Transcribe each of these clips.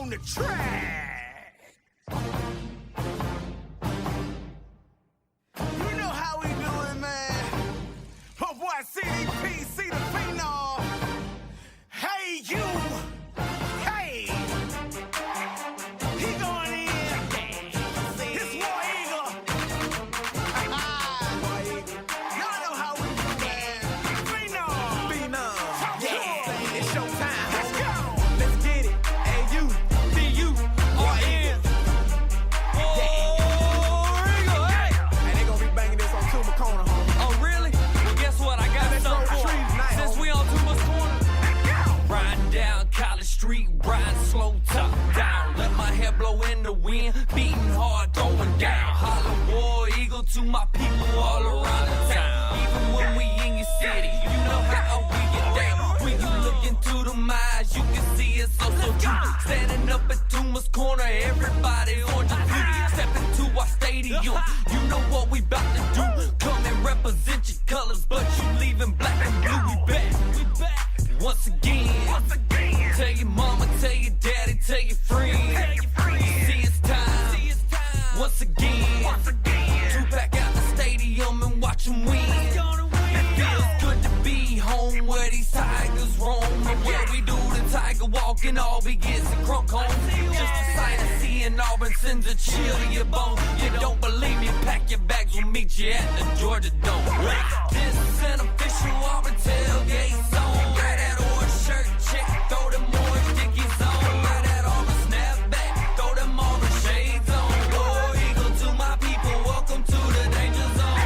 on the track. You know how we do it, man. Oh boy, CDP, see the phenom. Hey, you. Hey. He going in. It's War Eagle. Y'all know how we do, man. Phenom. Talk to him. It's showtime. Let's go. Let's get it. A-U-D-U-R-N. Hey, they gonna be banging this on Tuma Corner, homie. Oh, really? Well, guess what? I got Let's roll something. the trees tonight, Since homie. we on Tuma's Corner, riding down College Street, riding slow, top down. Let my hair blow in the wind, beating hard, going down. Holla War Eagle to my people all around the town. Even when we in your city, you know how we get down. When you look into the eyes, you can see it's so true. Standing up at Tuma's Corner, everybody on the view. Step into our stadium, you know what we about to do. Come and represent your colors, but you leaving black and blue. We back. Once again. Tell your mama, tell your daddy, tell your friends. See it's time. Once again. To back out the stadium and watch them win. It feels good to be home where these Tigers roam. And where we do the Tiger walk and all we get is a crunk home. Just a sight of seeing Auburn sends a chill to your bones. You don't believe me? Pack your bags, we'll meet you at the Georgia Dome. This is an official Auburn tailgate song. Wear that orange shirt, check, throw them orange dickies on. Wear that Auburn snapback, throw them Auburn shades on. War Eagle to my people, welcome to the danger zone.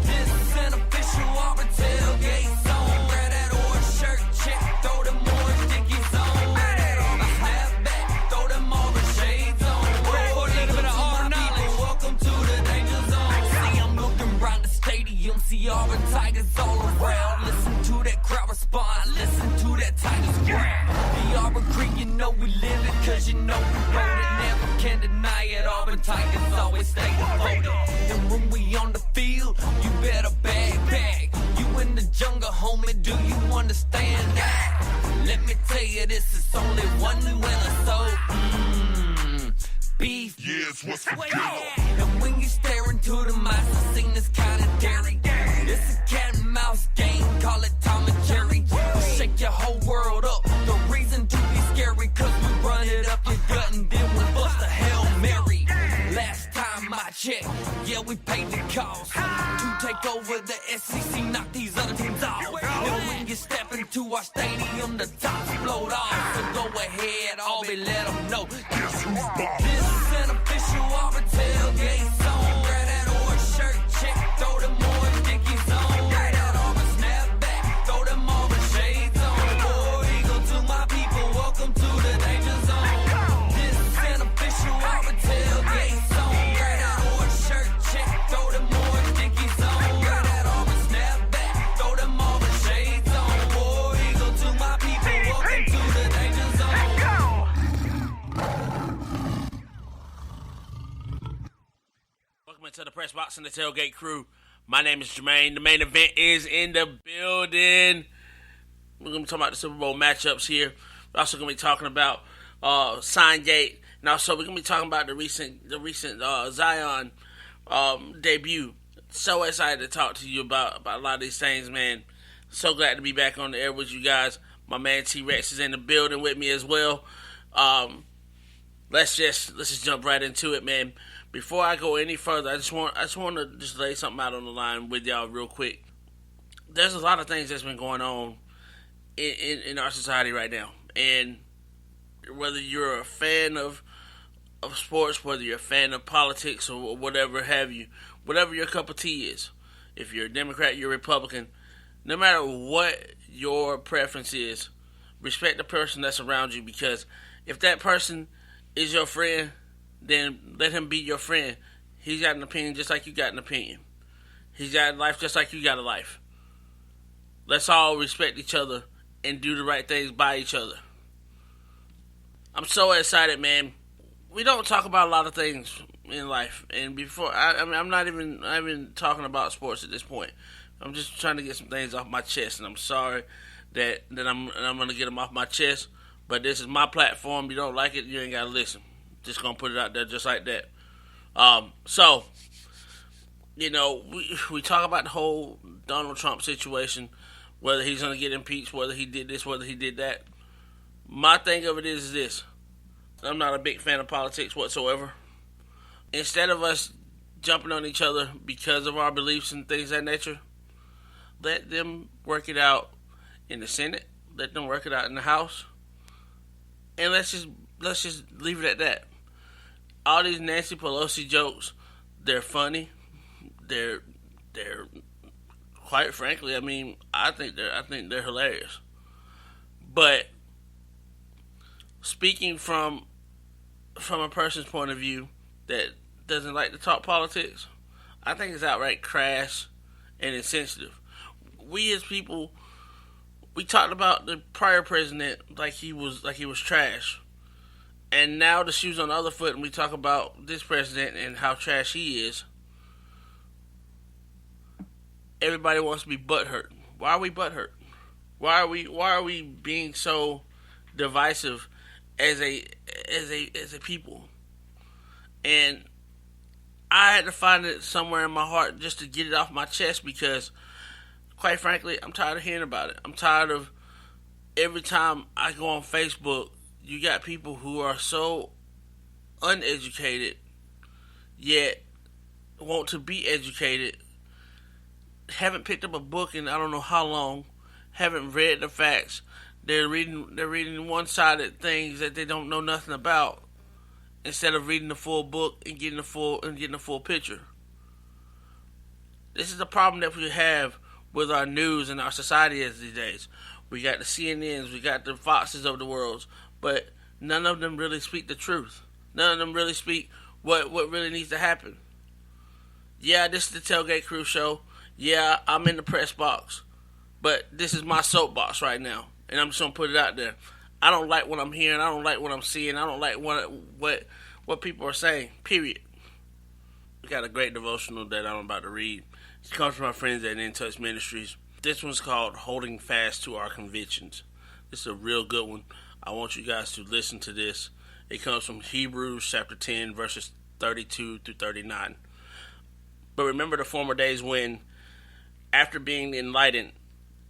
This is an official Auburn tailgate song. Wear that orange shirt, check, throw them orange dickies on. Wear that Auburn snapback, throw them Auburn shades on. War Eagle to my people, welcome to the danger zone. See, I'm looking round the stadium, see Auburn Tigers all around. Listen to that crowd respond, listen to that Tigers ground. The Auburn Creek, you know we live it, cause you know we wrote it. Never can deny it, Auburn Tigers always stay devoted. And when we on the field, you better bag. You in the jungle, homie, do you understand that? Let me tell you this, is only one winner, so beef. Yes, what's the Wait, deal? and when you stare into the eyes, the scene is kinda daring. It's a cat and mouse game, call it Tom and Jerry. We shake your whole world up. The reason to be scary, cause we run it up your gut and then we bust a Hail Mary. Last time I checked, yeah, we paid the cost to take over the SEC, knock these other teams off. And when you step into our stadium, the tops float off. So go ahead, Aubrey, let them know. Guess who's boss? This is an official Auburn tailgate song. Wear that orange shirt, check, throw them orange dickies on. Wear that Auburn snapback, throw them Auburn shades on. War Eagle to my people, welcome to the danger zone. This is an official Auburn tailgate song. Wear that orange shirt, check, throw them orange dickies on. Wear that Auburn snapback, throw them Auburn shades on. War Eagle to my people, welcome to the danger zone. Welcome into the press box and the Tailgate Crew. My name is Jermaine. The Maine Event is in the building. We're going to be talking about the Super Bowl matchups here. We're also going to be talking about SignGate, and also we're going to be talking about the recent Zion debut. So excited to talk to you about a lot of these things, man. So glad to be back on the air with you guys. My man T-Rex is in the building with me as well. Let's just jump right into it, man. Before I go any further, I just want to just lay something out on the line with y'all real quick. There's a lot of things that's been going on in our society right now, and whether you're a fan of sports, whether you're a fan of politics or whatever have you, whatever your cup of tea is, if you're a Democrat, you're a Republican, no matter what your preference is, respect the person that's around you, because if that person is your friend, then let him be your friend. He's got an opinion just like you got an opinion. He's got a life just like you got a life. Let's all respect each other and do the right things by each other. I'm so excited, man. We don't talk about a lot of things in life, and before I'm not even talking about sports at this point. I'm just trying to get some things off my chest, and I'm sorry that I'm gonna get them off my chest. But this is my platform. You don't like it, you ain't got to listen. Just going to put it out there just like that. So, we talk about the whole Donald Trump situation, whether he's going to get impeached, whether he did this, whether he did that. My thing of it is this. I'm not a big fan of politics whatsoever. Instead of us jumping on each other because of our beliefs and things of that nature, let them work it out in the Senate. Let them work it out in the House. And let's just leave it at that. All these Nancy Pelosi jokes, they're funny. They're quite frankly, I think they're hilarious. But speaking from a person's point of view that doesn't like to talk politics, I think it's outright crass and insensitive. We as people, we talked about the prior president like he was trash, and now the shoe's on the other foot, and we talk about this president and how trash he is. Everybody wants to be butthurt. Why are we butthurt? Why are we being so divisive as a people? And I had to find it somewhere in my heart just to get it off my chest because, quite frankly, I'm tired of hearing about it. I'm tired of every time I go on Facebook, you got people who are so uneducated yet want to be educated, haven't picked up a book in I don't know how long, haven't read the facts. They're reading one-sided things that they don't know nothing about, instead of reading the full book and getting the full picture. This is the problem that we have with our news and our society these days. We got the CNNs, we got the Foxes of the world, but none of them really speak the truth. None of them really speak what really needs to happen. Yeah, this is the Tailgate Crew Show. Yeah, I'm in the press box, but this is my soapbox right now, and I'm just gonna put it out there. I don't like what I'm hearing. I don't like what I'm seeing. I don't like what people are saying. Period. We got a great devotional that I'm about to read. It comes from my friends at In Touch Ministries. This one's called "Holding Fast to Our Convictions." This is a real good one. I want you guys to listen to this. It comes from Hebrews chapter 10, verses 32 through 39. But remember the former days when, after being enlightened,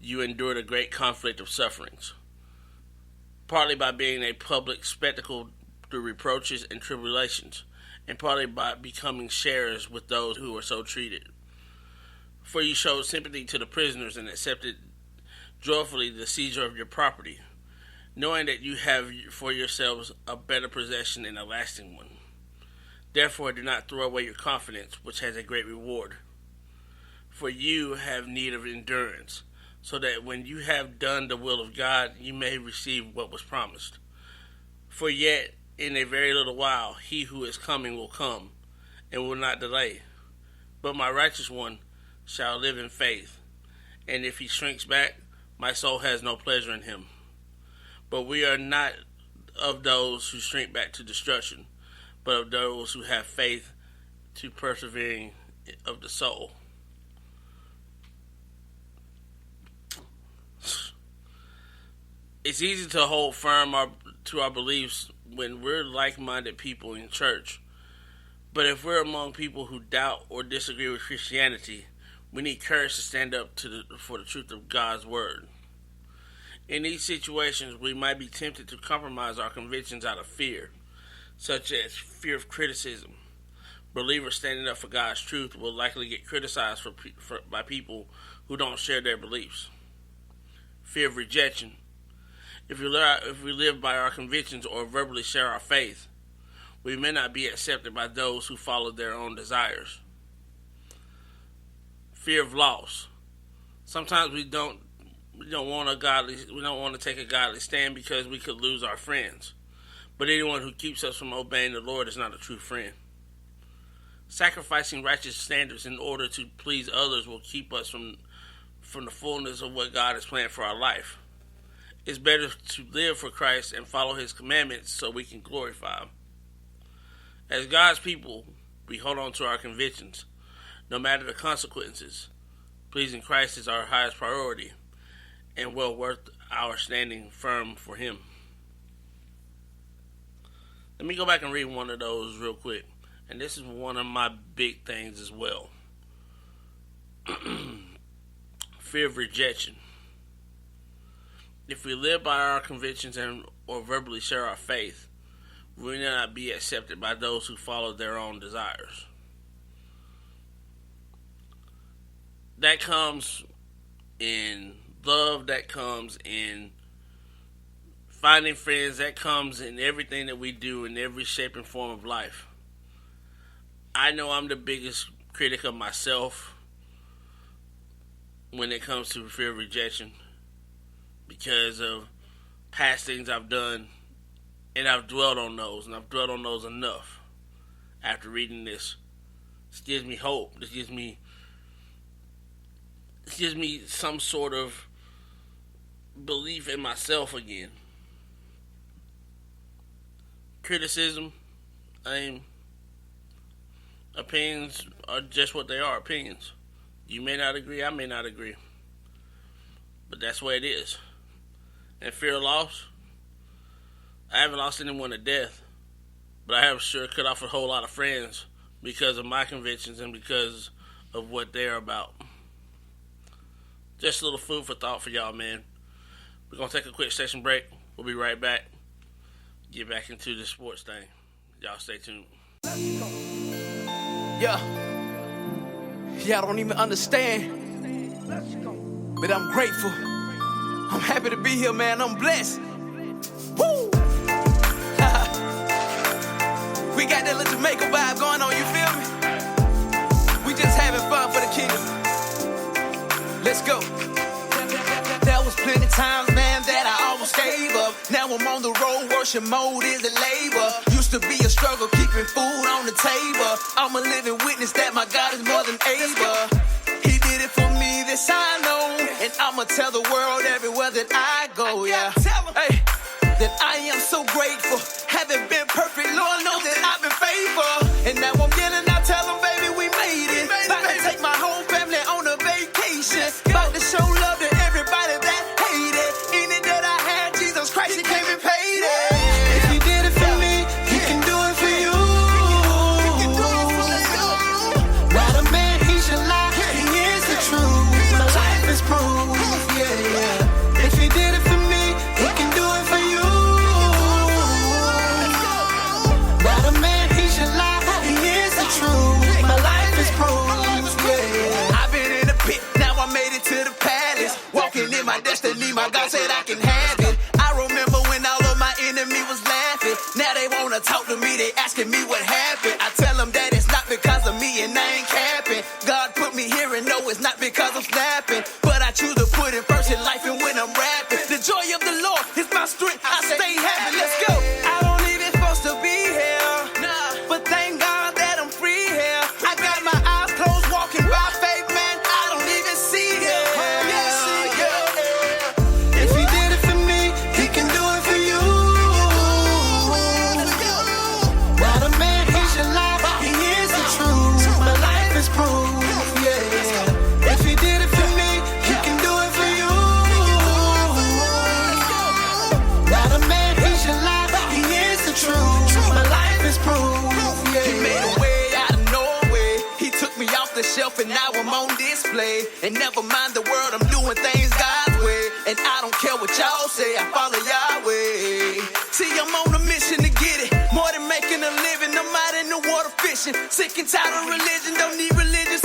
you endured a great conflict of sufferings, partly by being a public spectacle through reproaches and tribulations, and partly by becoming sharers with those who were so treated. For you showed sympathy to the prisoners and accepted joyfully the seizure of your property, knowing that you have for yourselves a better possession and a lasting one. Therefore do not throw away your confidence, which has a great reward. For you have need of endurance, so that when you have done the will of God, you may receive what was promised. For yet in a very little while he who is coming will come, and will not delay. But my righteous one shall live in faith, and if he shrinks back, my soul has no pleasure in him. But we are not of those who shrink back to destruction, but of those who have faith to persevering of the soul. It's easy to hold firm to our beliefs when we're like-minded people in church. But if we're among people who doubt or disagree with Christianity, we need courage to stand up for the truth of God's word. In these situations, we might be tempted to compromise our convictions out of fear, such as fear of criticism. Believers standing up for God's truth will likely get criticized by people who don't share their beliefs. Fear of rejection. If we live by our convictions or verbally share our faith, we may not be accepted by those who follow their own desires. Fear of loss. Sometimes we don't want to take a godly stand because we could lose our friends. But anyone who keeps us from obeying the Lord is not a true friend. Sacrificing righteous standards in order to please others will keep us from the fullness of what God has planned for our life. It's better to live for Christ and follow his commandments so we can glorify him. As God's people, we hold on to our convictions, no matter the consequences. Pleasing Christ is our highest priority and well worth our standing firm for him. Let me go back and read one of those real quick. And this is one of my big things as well. Fear of rejection. If we live by our convictions or verbally share our faith, we may not be accepted by those who follow their own desires. That comes in love, that comes in finding friends, that comes in everything that we do in every shape and form of life. I know I'm the biggest critic of myself when it comes to fear of rejection because of past things I've done, and I've dwelled on those, and I've dwelled on those enough after reading this. This gives me hope. This gives me some sort of belief in myself again. Criticism, opinions are just what they are, opinions. You may not agree, I may not agree. But that's the way it is. And fear of loss, I haven't lost anyone to death, but I have sure cut off a whole lot of friends because of my convictions and because of what they're about. Just a little food for thought for y'all, man. We're going to take a quick session break. We'll be right back. Get back into the sports thing. Y'all stay tuned. Yeah, I don't even understand, but I'm grateful. I'm happy to be here, man. I'm blessed. Woo! We got that little Jamaica vibe going on, you feel me? We just having fun for the kingdom. Let's go. There was plenty times, man, that I almost gave up. Now I'm on the road, worship mode is a labor. Used to be a struggle keeping food on the table. I'm a living witness that my God is more than able. He did it for me, this I know. And I'ma tell the world everywhere that I go, yeah. Hey, that I am so grateful. Haven't been perfect, Lord knows that I've been faithful. And now I'm yelling, I tell them, baby, we made it. About to take my whole family on a vacation. About to show love to everybody that hate it. Any that I had, Jesus Christ, He came and paid it. If He did it for me, He can do it for you. Not a man, He should lie. He is the truth. My life is proof. Yeah. If He did it for me, He can do it for you. Not a man, He should lie. He is the truth. My life is proof. Yeah. I've been in the pit, now I made it to the palace. Walking in my destiny, my God said I can have it. I remember when all of my enemy was laughing. Now they wanna talk to me, they asking me what happened. I tell them that it's not because of me and I ain't capping. God put me here and no, it's not because I'm snapping. But I choose to put Him first in life and when I'm rapping. The joy of the Lord is my strength, I stay happy, let's go. I don't even supposed to be here, but thank God that I'm free here. I got my eyes closed, walking by faith, man, I don't even see Him. If He did it for me, He can do it for you. Not a man, He should lie, He is the truth. My life is proof, yeah. If He did it for me, He can do it for you. Not a man, He should lie, He is the truth. My life is proof, yeah. He made a way out of no way. He took me off the shelf and now I'm on display. And never mind the world, I'm doing things God's way. And I don't care what y'all say, I follow Yahweh. See, I'm on a mission to get it. More than making a living, I'm out in the water fishing. Sick and tired of religion, don't need religion.